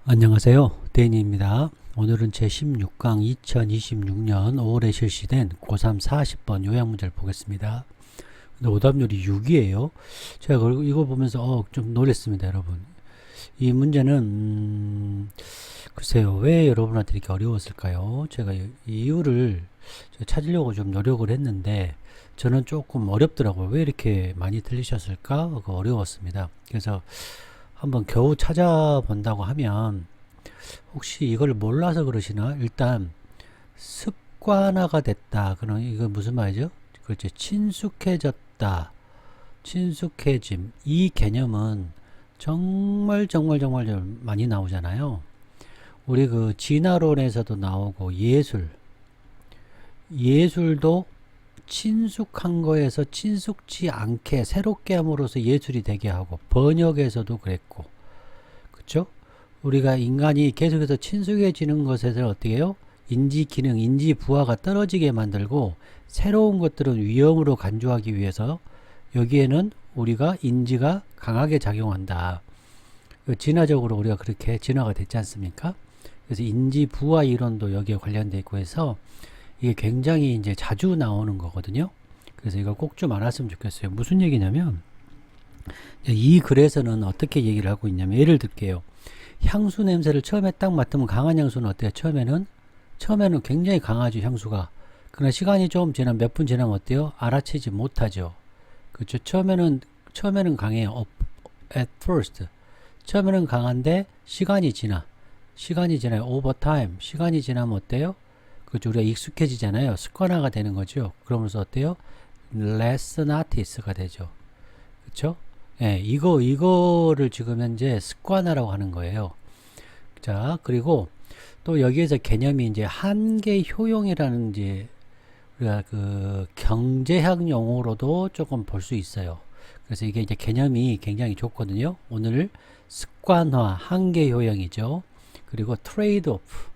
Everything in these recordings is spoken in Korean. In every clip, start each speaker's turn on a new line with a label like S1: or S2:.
S1: 안녕하세요. 데니입니다. 오늘은 제16강 2026년 5월에 실시된 고3 40번 요약문제를 보겠습니다. 근데 오답률이 6이에요. 제가 이거 보면서 좀 놀랐습니다, 여러분. 이 문제는 글쎄요, 왜 여러분한테 이렇게 어려웠을까요? 제가 이 이유를 찾으려고 좀 노력을 했는데 저는 조금 어렵더라고요. 왜 이렇게 많이 틀리셨을까? 어려웠습니다. 그래서 한번 겨우 찾아본다고 하면 혹시 이걸 몰라서 그러시나? 일단 습관화가 됐다. 그럼 이거 무슨 말이죠? 그렇죠. 친숙해졌다. 친숙해짐. 이 개념은 정말 좀 많이 나오잖아요. 우리 그 진화론에서도 나오고 예술도 친숙한 거에서 친숙지 않게 새롭게 함으로써 예술이 되게 하고 번역에서도 그랬고 그쵸? 우리가 인간이 계속해서 친숙해지는 것에서 어떻게 해요? 인지 기능, 인지 부하가 떨어지게 만들고 새로운 것들은 위험으로 간주하기 위해서 여기에는 우리가 인지가 강하게 작용한다. 진화적으로 우리가 그렇게 진화가 됐지 않습니까? 그래서 인지 부하 이론도 여기에 관련되어 있고 해서 이게 굉장히 이제 자주 나오는 거거든요. 그래서 이걸 꼭 좀 알았으면 좋겠어요. 무슨 얘기냐면 이 글에서는 어떻게 얘기를 하고 있냐면 예를 들게요. 향수 냄새를 처음에 딱 맡으면 강한 향수는 어때요? 처음에는 굉장히 강하죠, 향수가. 그러나 시간이 좀 지나면 몇 분 지나면 어때요? 알아채지 못하죠. 그렇죠. 처음에는 강해요. At first. 처음에는 강한데 시간이 지나요. over time. 시간이 지나면 어때요? 그렇죠. 우리가 익숙해지잖아요. 습관화가 되는 거죠. 그러면서 어때요? less notice가 되죠. 그렇죠? 예, 이거를 지금 현재 습관화라고 하는 거예요. 자, 그리고 또 여기에서 개념이 이제 한계 효용이라는 이제 우리가 그 경제학 용어로도 조금 볼 수 있어요. 그래서 이게 이제 개념이 굉장히 좋거든요. 오늘 습관화, 한계 효용이죠. 그리고 트레이드 오프.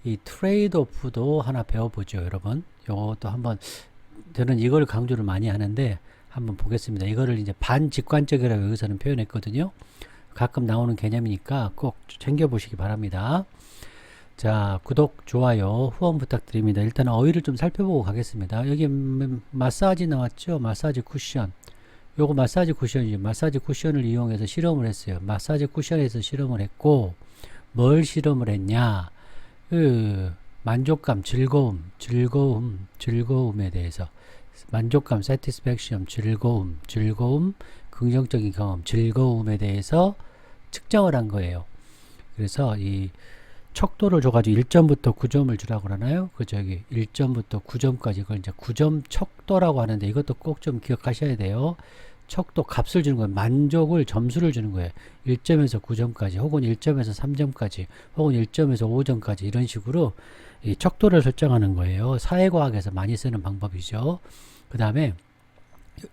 S1: 이 트레이드 오프도 하나 배워보죠, 여러분. 요것도 한번 저는 이걸 강조를 많이 하는데 한번 보겠습니다. 이거를 이제 반직관적이라고 여기서는 표현했거든요. 가끔 나오는 개념이니까 꼭 챙겨보시기 바랍니다. 자, 구독, 좋아요, 후원 부탁드립니다. 일단 어휘를 좀 살펴보고 가겠습니다. 여기 마사지 나왔죠? 마사지 쿠션. 요거 마사지 쿠션이죠. 마사지 쿠션을 이용해서 실험을 했어요. 마사지 쿠션에서 실험을 했고 뭘 실험을 했냐? 만족감, 즐거움에 대해서 만족감, satisfaction, 즐거움, 긍정적인 경험, 즐거움에 대해서 측정을 한 거예요. 그래서 이 척도를 줘가지고 1점부터 9점을 주라고 그러나요? 그죠? 여기 1점부터 9점까지 그걸 이제 9점 척도라고 하는데 이것도 꼭 좀 기억하셔야 돼요. 척도 값을 주는 거예요. 만족을 점수를 주는 거예요. 1점에서 9점까지 혹은 1점에서 3점까지 혹은 1점에서 5점까지 이런 식으로 이 척도를 설정하는 거예요. 사회과학에서 많이 쓰는 방법이죠. 그 다음에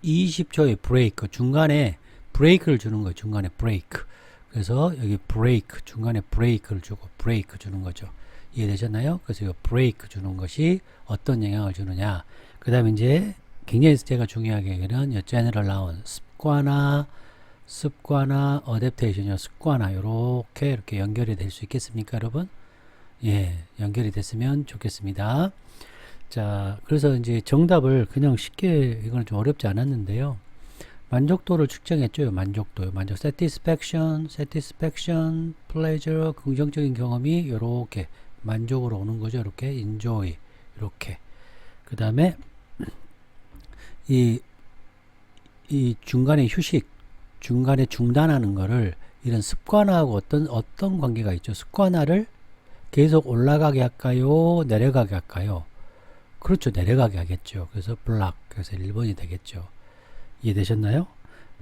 S1: 20초의 브레이크, 중간에 브레이크를 주는 거예요. 중간에 브레이크. 그래서 여기 브레이크, 중간에 브레이크를 주고 브레이크 주는 거죠. 이해되셨나요? 그래서 이 브레이크 주는 것이 어떤 영향을 주느냐. 그 다음에 이제 굉장히 제가 중요하게 얘기는 제너럴 나온 습관화, 어댑테이션이요. 습관화 이렇게 연결이 될 수 있겠습니까, 여러분? 예, 연결이 됐으면 좋겠습니다. 자, 그래서 이제 정답을 그냥 쉽게 이건 좀 어렵지 않았는데요. 만족도를 측정했죠. 만족, satisfaction, pleasure, 긍정적인 경험이 이렇게 만족으로 오는 거죠. 이렇게 enjoy, 이렇게. 그 다음에 이 중간에 휴식, 중간에 중단하는 거를 이런 습관화하고 어떤 관계가 있죠? 습관화를 계속 올라가게 할까요? 내려가게 할까요? 그렇죠. 내려가게 하겠죠. 그래서 그래서 1번이 되겠죠. 이해되셨나요?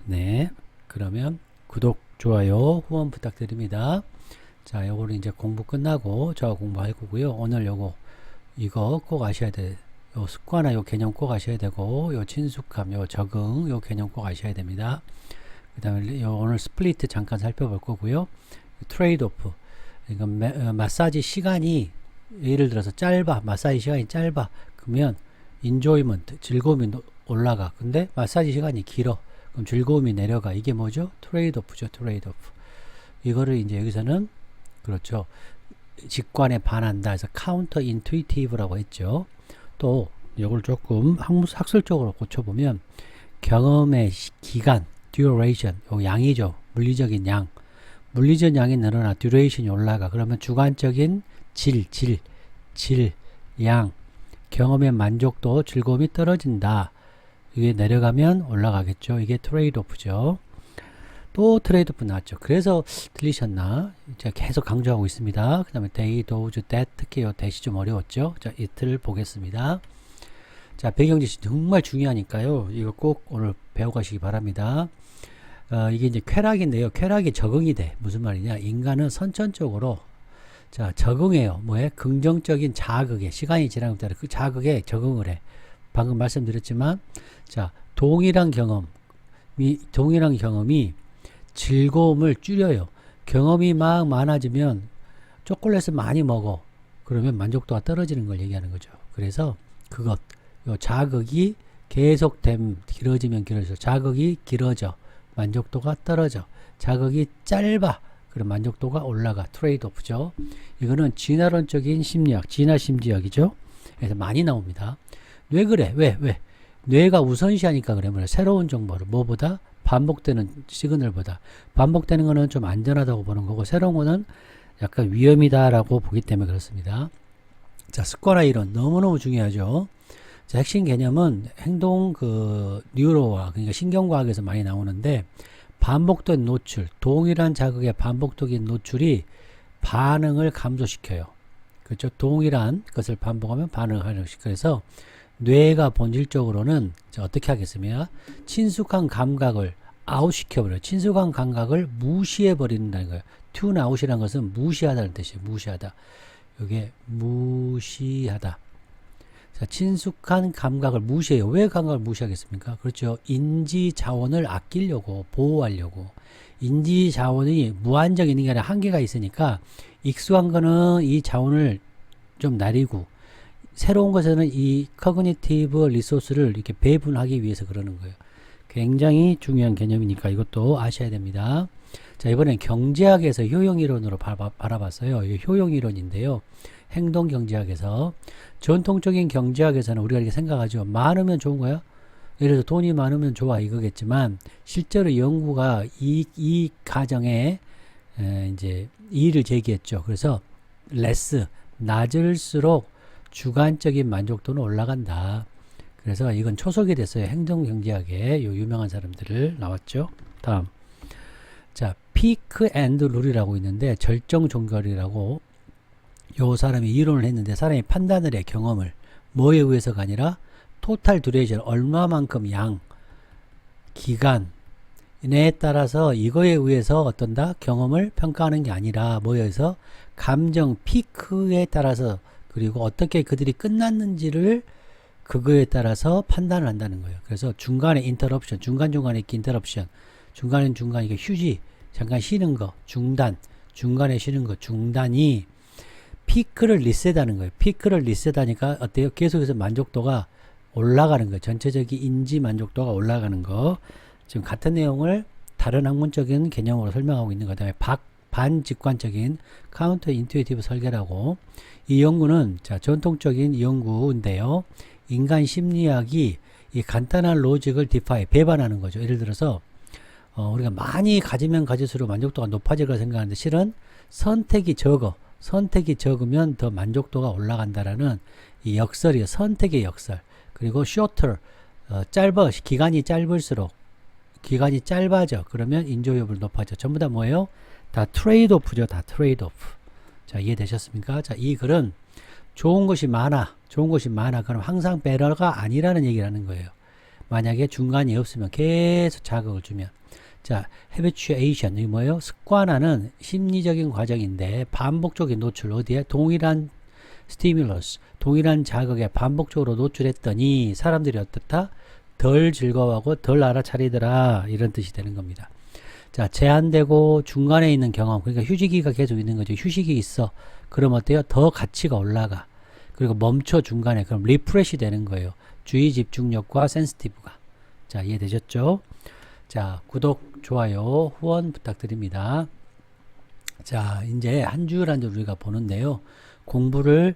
S1: 네. 그러면 구독, 좋아요, 후원 부탁드립니다. 자, 요거는 이제 공부 끝나고 저하고 공부할 거고요. 오늘 이거 꼭 아셔야 돼. 요 습관화 요 개념 꼭 아셔야 되고, 요 친숙함, 요 적응, 요 개념 꼭 아셔야 됩니다. 그 다음에 오늘 스플리트 잠깐 살펴볼 거고요. 트레이드 오프. 그러니까 마사지 시간이 예를 들어서 마사지 시간이 짧아. 그러면 인조이먼트, 즐거움이 올라가. 근데 마사지 시간이 길어. 그럼 즐거움이 내려가. 이게 뭐죠? 트레이드 오프죠. 트레이드 오프. 이거를 이제 여기서는 그렇죠. 직관에 반한다 해서 카운터 인투이티브라고 했죠. 또 이걸 조금 학술적으로 고쳐보면 경험의 기간, duration, 요 양이죠. 물리적인 양. 물리적 양이 늘어나 duration이 올라가. 그러면 주관적인 질, 양, 경험의 만족도, 즐거움이 떨어진다. 이게 내려가면 올라가겠죠. 이게 트레이드오프죠. 또 트레이드오프 나왔죠. 그래서 들리셨나? 제가 계속 강조하고 있습니다. 그 다음에 they, those, that, 특히 요 that이 좀 어려웠죠. 자, 이틀 보겠습니다. 자, 배경지시 정말 중요하니까요. 이거 꼭 오늘 배워가시기 바랍니다. 이게 이제 쾌락인데요. 쾌락이 적응이 돼. 무슨 말이냐? 인간은 선천적으로 자, 적응해요. 뭐에? 긍정적인 자극에, 시간이 지나면 따라 그 자극에 적응을 해. 방금 말씀드렸지만, 자, 동일한 경험이 즐거움을 줄여요. 경험이 막 많아지면 초콜릿을 많이 먹어. 그러면 만족도가 떨어지는 걸 얘기하는 거죠. 그래서 요 자극이 길어지면 길어질수록 자극이 길어져. 만족도가 떨어져. 자극이 짧아. 그럼 만족도가 올라가. 트레이드오프죠. 이거는 진화론적인 심리학, 진화심리학이죠. 그래서 많이 나옵니다. 왜 그래? 왜? 뇌가 우선시하니까 그래. 뭐래? 새로운 정보를 뭐보다? 반복되는 시그널보다. 반복되는 거는 좀 안전하다고 보는 거고 새로운 거는 약간 위험이다라고 보기 때문에 그렇습니다. 자, 습관화 이론 너무너무 중요하죠. 자, 핵심 개념은 행동 뉴로와 그러니까 신경과학에서 많이 나오는데 반복된 노출, 동일한 자극의 반복적인 노출이 반응을 감소시켜요. 그렇죠? 동일한 것을 반복하면 반응을 감소시켜요. 그래서 뇌가 본질적으로는 어떻게 하겠습니까? 친숙한 감각을 아웃시켜버려요. 친숙한 감각을 무시해버린다는 거예요. tune out이라는 것은 무시하다는 뜻이에요. 무시하다. 이게 무시하다. 자, 친숙한 감각을 무시해요. 왜 감각을 무시하겠습니까? 그렇죠. 인지 자원을 아끼려고, 보호하려고. 인지 자원이 무한정 있는 게 아니라 한계가 있으니까 익숙한 거는 이 자원을 좀 나리고 새로운 것에는 이 커그니티브 리소스를 이렇게 배분하기 위해서 그러는 거예요. 굉장히 중요한 개념이니까 이것도 아셔야 됩니다. 자, 이번엔 경제학에서 효용이론으로 바라봤어요. 이 효용이론인데요. 행동경제학에서 전통적인 경제학에서는 우리가 이렇게 생각하죠. 많으면 좋은 거야? 예를 들어서 돈이 많으면 좋아 이거겠지만 실제로 연구가 이 가정에 이제 이의를 제기했죠. 그래서 낮을수록 주관적인 만족도는 올라간다. 그래서 이건 초석이 됐어요. 행동경제학에 요 유명한 사람들을 나왔죠. 다음. 자, 피크 앤드 룰이라고 있는데 절정 종결이라고 요 사람이 이론을 했는데 사람이 판단을 해. 경험을 뭐에 의해서가 아니라 토탈 듀레이션 얼마만큼 양 기간에 따라서 이거에 의해서 어떤다 경험을 평가하는 게 아니라 뭐에 의해서 감정 피크에 따라서 그리고 어떻게 그들이 끝났는지를 그거에 따라서 판단을 한다는 거예요. 그래서 중간에 인터럽션, 중간중간에 인터럽션, 중간에 이게 휴지, 잠깐 쉬는 거, 중간에 쉬는 거, 중단이 피크를 리셋하는 거예요. 피크를 리셋하니까 어때요? 계속해서 만족도가 올라가는 거예요. 전체적인 인지 만족도가 올라가는 거. 지금 같은 내용을 다른 학문적인 개념으로 설명하고 있는 거. 그다음에 반직관적인 카운터 인투이티브 설계라고. 이 연구는 자, 전통적인 연구인데요. 인간 심리학이 이 간단한 로직을 배반하는 거죠. 예를 들어서 우리가 많이 가지면 가질수록 만족도가 높아질 거라 생각하는데 실은 선택이 적으면 더 만족도가 올라간다라는 이 역설이에요. 선택의 역설. 그리고 shorter, 기간이 짧아져. 그러면 인조율이 높아져. 전부 다 뭐예요? 다 트레이드오프죠. 다 트레이드오프. 자, 이해되셨습니까? 자, 이 글은 좋은 것이 많아. 그럼 항상 베러가 아니라는 얘기를 하는 거예요. 만약에 중간이 없으면 계속 자극을 주면. 자, habituation. 이게 뭐예요? 습관화는 심리적인 과정인데 반복적인 노출. 어디에? 동일한 스티뮬러스. 동일한 자극에 반복적으로 노출했더니 사람들이 어떻다? 덜 즐거워하고 덜 알아차리더라. 이런 뜻이 되는 겁니다. 자, 제한되고 중간에 있는 경험. 그러니까 휴식기가 계속 있는 거죠. 휴식이 있어. 그럼 어때요? 더 가치가 올라가. 그리고 멈춰 중간에. 그럼 리프레시 되는 거예요. 주의 집중력과 센시티브가. 자, 이해되셨죠? 자, 구독, 좋아요, 후원 부탁드립니다. 자, 이제 한 줄 한 줄 우리가 보는데요. 공부를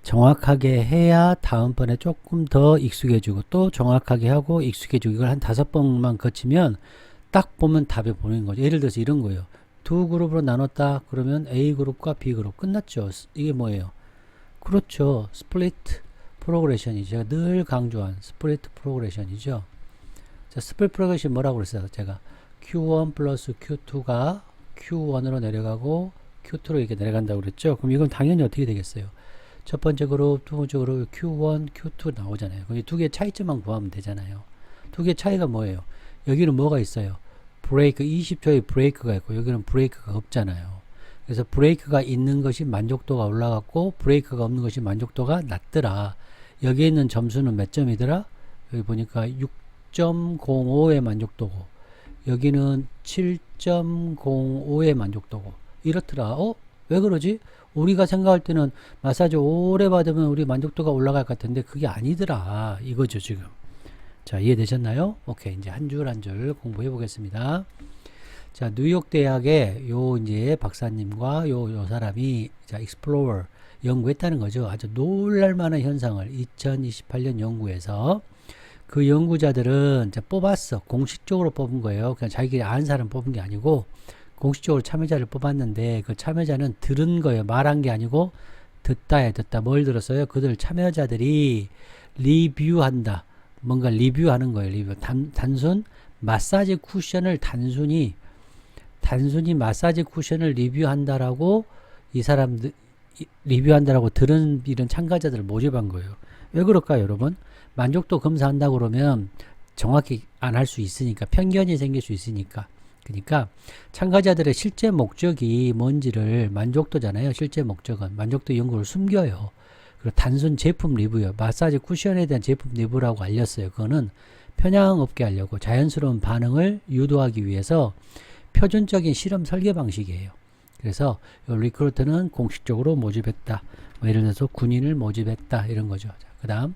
S1: 정확하게 해야 다음번에 조금 더 익숙해지고 또 정확하게 하고 익숙해지고 이걸 한 5번만 거치면 딱 보면 답이 보이는 거죠. 예를 들어서 이런 거예요. 두 그룹으로 나눴다 그러면 A그룹과 B그룹 끝났죠. 이게 뭐예요? 그렇죠. 스플리트 프로그레션이죠. 제가 늘 강조한 스플리트 프로그레션이죠. 자, 스플리트 프로그레션 뭐라고 그랬어요? 제가 Q1 플러스 Q2가 Q1으로 내려가고 Q2로 이렇게 내려간다고 그랬죠. 그럼 이건 당연히 어떻게 되겠어요? 첫 번째 그룹, 두 번째 그룹 Q1, Q2 나오잖아요. 이 두 개의 차이점만 구하면 되잖아요. 두 개의 차이가 뭐예요? 여기는 뭐가 있어요? 브레이크, 20초의 브레이크가 있고 여기는 브레이크가 없잖아요. 그래서 브레이크가 있는 것이 만족도가 올라갔고 브레이크가 없는 것이 만족도가 낮더라. 여기에 있는 점수는 몇 점이더라? 여기 보니까 6.05의 만족도고 여기는 7.05의 만족도고 이렇더라. 왜 그러지? 우리가 생각할 때는 마사지 오래 받으면 우리 만족도가 올라갈 것 같은데 그게 아니더라. 이거죠, 지금. 자, 이해되셨나요? 오케이. 이제 한 줄 한 줄 공부해 보겠습니다. 자, 뉴욕 대학의 요 이제 박사님과 요 사람이 자, 익스플로러 연구했다는 거죠. 아주 놀랄 만한 현상을 2028년 연구에서 그 연구자들은 이제 뽑았어. 공식적으로 뽑은 거예요. 그냥 자기들이 아는 사람 뽑은 게 아니고 공식적으로 참여자를 뽑았는데 그 참여자는 들은 거예요. 말한 게 아니고 듣다에 듣다. 뭘 들었어요? 그들 참여자들이 리뷰한다. 뭔가 리뷰하는 거예요. 리뷰. 단순 마사지 쿠션을 단순히 마사지 쿠션을 리뷰한다라고 이 사람들 리뷰한다라고 들은 이런 참가자들을 모집한 거예요. 왜 그럴까요, 여러분? 만족도 검사한다고 그러면 정확히 안 할 수 있으니까 편견이 생길 수 있으니까 그러니까 참가자들의 실제 목적이 뭔지를 만족도잖아요. 실제 목적은 만족도 연구를 숨겨요. 그리고 단순 제품 리뷰요. 마사지 쿠션에 대한 제품 리뷰라고 알렸어요. 그거는 편향 없게 하려고 자연스러운 반응을 유도하기 위해서 표준적인 실험 설계 방식이에요. 그래서 리크루트는 공식적으로 모집했다. 뭐 예를 들어서 군인을 모집했다. 이런 거죠. 그 다음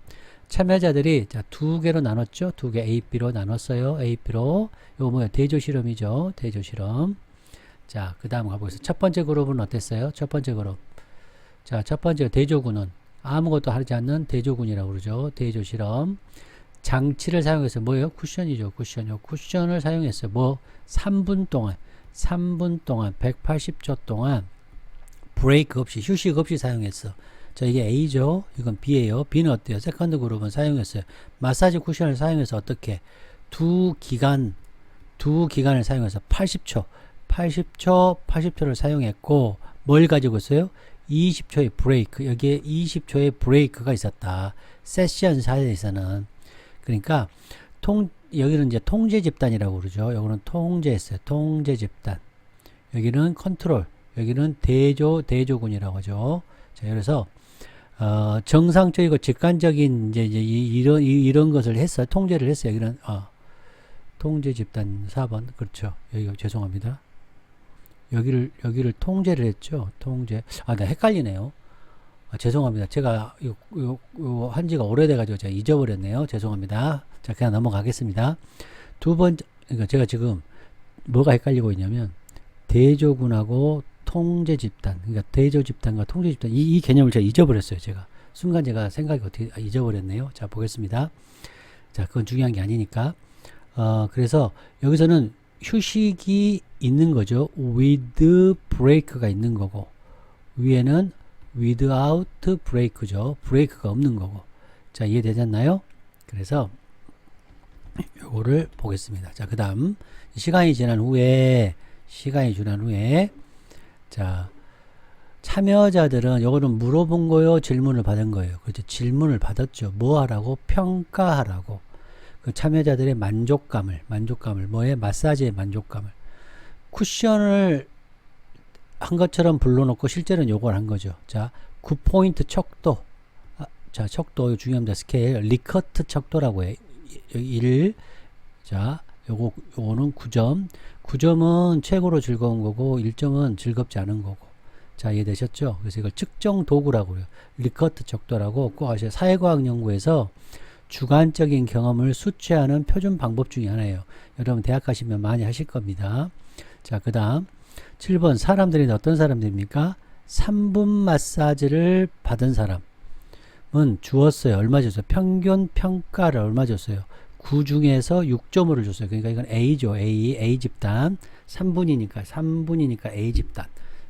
S1: 참여자들이 자, 두 개로 나눴죠. 두 개 A, B로 나눴어요. A, B로. 이거 뭐야? 대조 실험이죠. 대조 실험. 자, 그 다음 가보겠습니다. 첫 번째 그룹은 어땠어요? 첫 번째 그룹. 자, 첫 번째 대조군은 아무것도 하지 않는 대조군이라고 그러죠. 대조 실험. 장치를 사용해서 뭐예요? 쿠션이죠. 쿠션이요. 쿠션을 사용했어요. 뭐 3분 동안 180초 동안 브레이크 없이 휴식 없이 사용했어. 자, 이게 A죠. 이건 B예요. B는 어때요? 세컨드 그룹은 사용했어요. 마사지 쿠션을 사용해서 어떻게 두 기간을 사용해서 80초를 사용했고 뭘 가지고 있어요? 20초의 브레이크. 여기에 20초의 브레이크가 있었다. 세션 사이에서는. 그러니까 여기는 이제 통제 집단이라고 그러죠. 여기는 통제했어요. 통제 집단. 여기는 컨트롤. 여기는 대조군이라고 하죠. 자, 그래서 정상적이고 직관적인 이제 이런 것을 했어요. 통제를 했어요. 여기는 통제 집단 4번. 그렇죠. 여기가 죄송합니다. 여기를 통제를 했죠. 통제. 나 헷갈리네요. 죄송합니다. 제가 요 한지가 오래돼가지고 제가 잊어버렸네요. 죄송합니다. 자, 그냥 넘어가겠습니다. 두 번째, 그러니까 제가 지금 뭐가 헷갈리고 있냐면 대조군하고 통제 집단, 그러니까 대조 집단과 통제 집단 이 개념을 제가 잊어버렸어요. 순간 제가 생각이 어떻게 잊어버렸네요. 자, 보겠습니다. 자, 그건 중요한 게 아니니까. 그래서 여기서는 휴식이 있는 거죠. with break가 있는 거고 위에는 without break죠. 브레이크가 없는 거고. 자, 이해되셨나요? 그래서 요거를 보겠습니다. 자, 그 다음 시간이 지난 후에 자, 참여자들은 요거는 물어본 거요, 질문을 받은 거예요. 그렇죠. 질문을 받았죠. 뭐 하라고? 평가하라고. 그 참여자들의 만족감을 뭐에? 마사지의 만족감을. 쿠션을 한 것처럼 불러놓고 실제로는 요걸 한 거죠. 자, 9포인트 척도. 자, 척도 중요합니다. 스케일. 리커트 척도라고 해. 1. 자, 요거는 9점. 9점은 최고로 즐거운 거고 1점은 즐겁지 않은 거고. 자, 이해되셨죠? 그래서 이걸 측정 도구라고 해요. 리커트 척도라고 꼭 아셔야. 사회과학 연구에서 주관적인 경험을 수치하는 표준 방법 중에 하나예요. 여러분 대학 가시면 많이 하실 겁니다. 자, 그 다음 7번 사람들이 어떤 사람들입니까? 3분 마사지를 받은 사람은 주었어요. 얼마 줬어요? 평균 평가를 얼마 줬어요? 9 중에서 6.5를 줬어요. 그러니까 이건 A죠. A 집단. 3분이니까 A 집단.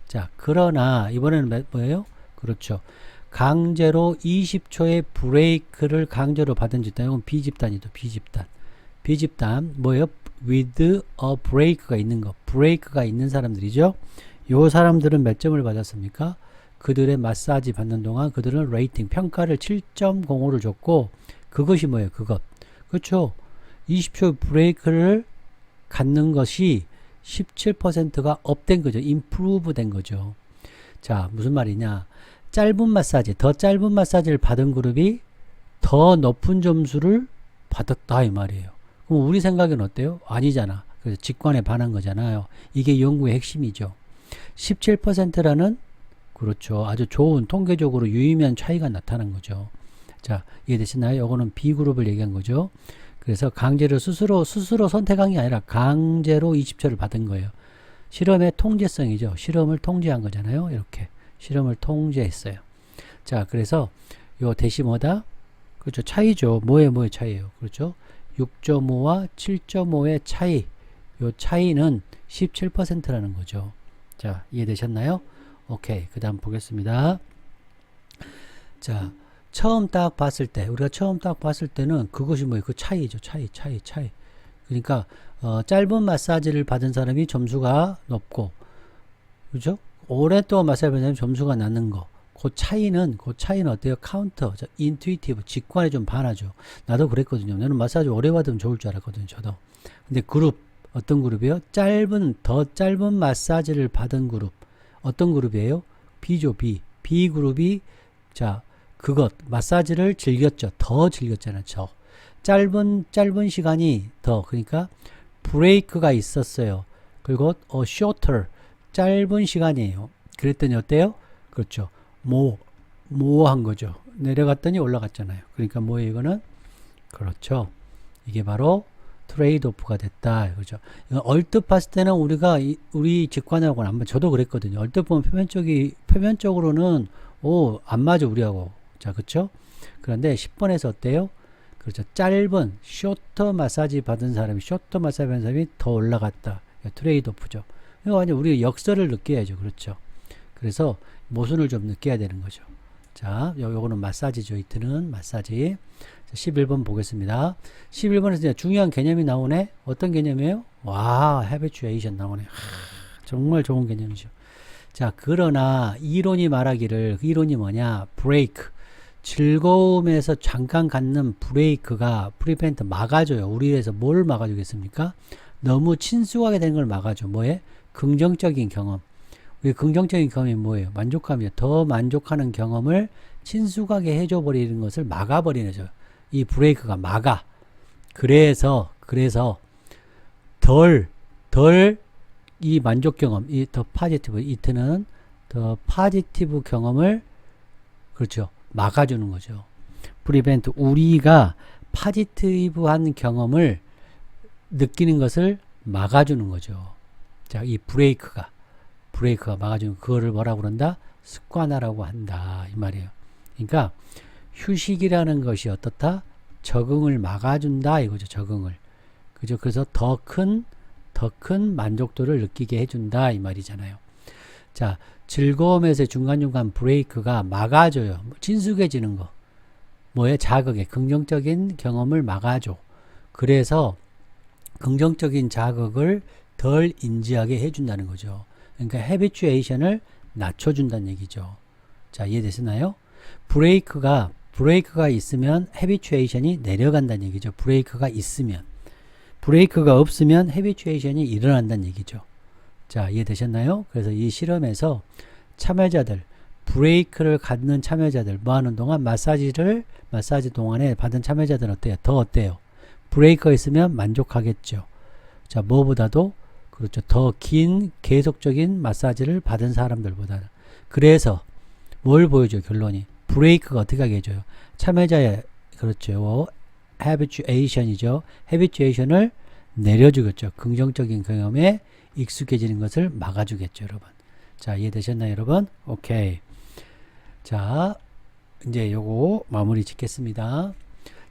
S1: 자, 그러나 이번에는 뭐예요? 그렇죠. 강제로 20초의 브레이크를 강제로 받은 집단. 이건 B 집단이죠. B 집단. B 집단 뭐예요? with a break가 있는 거. 브레이크가 있는 사람들이죠. 요 사람들은 몇 점을 받았습니까? 그들의 마사지 받는 동안 그들은 레이팅 평가를 7.05를 줬고 그것이 뭐예요? 그것. 그렇죠. 20초 브레이크를 갖는 것이 17%가 업된 거죠. improve 된 거죠. 자, 무슨 말이냐? 짧은 마사지, 더 짧은 마사지를 받은 그룹이 더 높은 점수를 받았다 이 말이에요. 그럼 우리 생각엔 어때요? 아니잖아. 그래서 직관에 반한 거잖아요. 이게 연구의 핵심이죠. 17%라는 그렇죠. 아주 좋은 통계적으로 유의미한 차이가 나타난 거죠. 자, 이해되시나요? 이거는 B그룹을 얘기한 거죠. 그래서 강제로 스스로 선택한 게 아니라 강제로 20초를 받은 거예요. 실험의 통제성이죠. 실험을 통제한 거잖아요. 이렇게 실험을 통제했어요. 자, 그래서 요 대시 뭐다? 그렇죠. 차이죠. 뭐의 차이예요. 그렇죠. 6.5와 7.5의 차이. 요 차이는 17%라는 거죠. 자, 이해되셨나요? 오케이. 그 다음 보겠습니다. 자, 처음 딱 봤을 때, 우리가 처음 딱 봤을 때는 그것이 뭐예요? 그 차이죠. 차이. 그러니까, 짧은 마사지를 받은 사람이 점수가 높고, 그죠? 오랫동안 마사지 받은 사람이 점수가 낮는 거. 그 차이는 어때요? 카운터, 인투이티브, 직관에 좀 반하죠. 나도 그랬거든요. 나는 마사지 오래 받으면 좋을 줄 알았거든요. 저도. 근데 어떤 그룹이요? 더 짧은 마사지를 받은 그룹. 어떤 그룹이에요? B죠, B. B 그룹이, 자, 마사지를 즐겼죠. 더 즐겼잖아요. 짧은 시간이 그러니까, 브레이크가 있었어요. 그리고, shorter. 짧은 시간이에요. 그랬더니 어때요? 그렇죠. 모호한 거죠. 내려갔더니 올라갔잖아요. 그러니까 뭐예요, 이거는? 그렇죠. 이게 바로 트레이드 오프가 됐다. 그죠. 얼뜻 봤을 때는 우리 직관하고는 안 맞아. 저도 그랬거든요. 얼뜻 보면 표면적으로는, 안 맞아, 우리하고. 자, 그쵸? 그런데 10번에서 어때요? 그렇죠. 쇼터 마사지 받은 사람이 더 올라갔다. 트레이드 오프죠. 이거 완전 우리가 역설을 느껴야죠. 그렇죠. 그래서 모순을 좀 느껴야 되는 거죠. 자, 요거는 마사지죠. 이트는 마사지. 자, 11번 보겠습니다. 11번에서 이제 중요한 개념이 나오네. 어떤 개념이에요? 와, habituation 나오네. 정말 좋은 개념이죠. 자, 그러나 이론이 말하기를, 이론이 뭐냐? 브레이크. 즐거움에서 잠깐 갖는 브레이크가 프리벤트 막아줘요. 우리에서 뭘 막아주겠습니까? 너무 친숙하게 되는 걸 막아줘. 뭐에? 긍정적인 경험. 우리 긍정적인 경험이 뭐예요? 만족감이에요. 더 만족하는 경험을 친숙하게 해줘 버리는 것을 막아버리는 거죠. 이 브레이크가 막아. 그래서 덜 이 만족 경험, 이 더 파지티브, 이트는 더 파지티브 경험을 그렇죠. 막아주는 거죠. 프리벤트, 우리가 파지티브한 경험을 느끼는 것을 막아주는 거죠. 자, 이 브레이크가 막아주는, 그거를 뭐라고 그런다? 습관화라고 한다. 이 말이에요. 그러니까, 휴식이라는 것이 어떻다? 적응을 막아준다. 이거죠. 적응을. 그죠? 그래서 더 큰 만족도를 느끼게 해준다. 이 말이잖아요. 자, 즐거움에서 중간중간 브레이크가 막아줘요. 친숙해지는 거. 뭐에? 자극에. 긍정적인 경험을 막아줘. 그래서 긍정적인 자극을 덜 인지하게 해준다는 거죠. 그러니까 habituation을 낮춰준다는 얘기죠. 자, 이해되시나요? 브레이크가 있으면 habituation이 내려간다는 얘기죠. 브레이크가 있으면. 브레이크가 없으면 habituation이 일어난다는 얘기죠. 자, 이해되셨나요? 그래서 이 실험에서 참여자들, 브레이크를 갖는 참여자들, 뭐 하는 동안 마사지 동안에 받은 참여자들은 어때요? 더 어때요? 브레이크가 있으면 만족하겠죠. 자, 뭐보다도 그렇죠. 더 긴 계속적인 마사지를 받은 사람들보다는. 그래서 뭘 보여줘요? 결론이. 브레이크가 어떻게 하게 해줘요? 참여자의 그렇죠. habituation이죠. habituation을 내려주겠죠. 긍정적인 경험에 익숙해지는 것을 막아주겠죠, 여러분. 자, 이해되셨나요, 여러분? 오케이. 자, 이제 요거 마무리 짓겠습니다.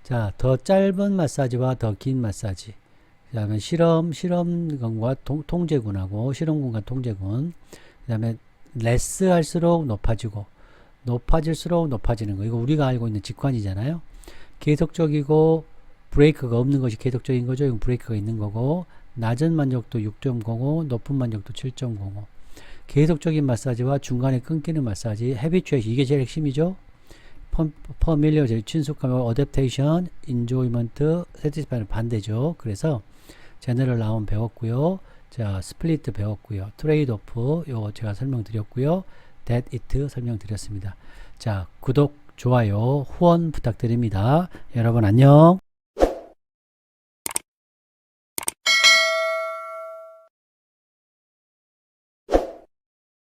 S1: 자, 더 짧은 마사지와 더 긴 마사지. 그 다음에 실험군과 통제군하고, 실험군과 통제군. 그 다음에 레스 할수록 높아지고, 높아질수록 높아지는 거. 이거 우리가 알고 있는 직관이잖아요. 계속적이고, 브레이크가 없는 것이 계속적인 거죠. 이건 브레이크가 있는 거고, 낮은 만족도 6.05, 높은 만족도 7.05. 계속적인 마사지와 중간에 끊기는 마사지, 헤비추에이션, 이게 제일 핵심이죠. 퍼밀리어, 친숙함과 어댑테이션, 인조이먼트, 세티스파이는 반대죠. 그래서 제너럴 라운 배웠고요. 자, 스플리트 배웠고요. 트레이드 오프 요거 제가 설명드렸고요. that it 설명드렸습니다. 자, 구독, 좋아요, 후원 부탁드립니다. 여러분 안녕.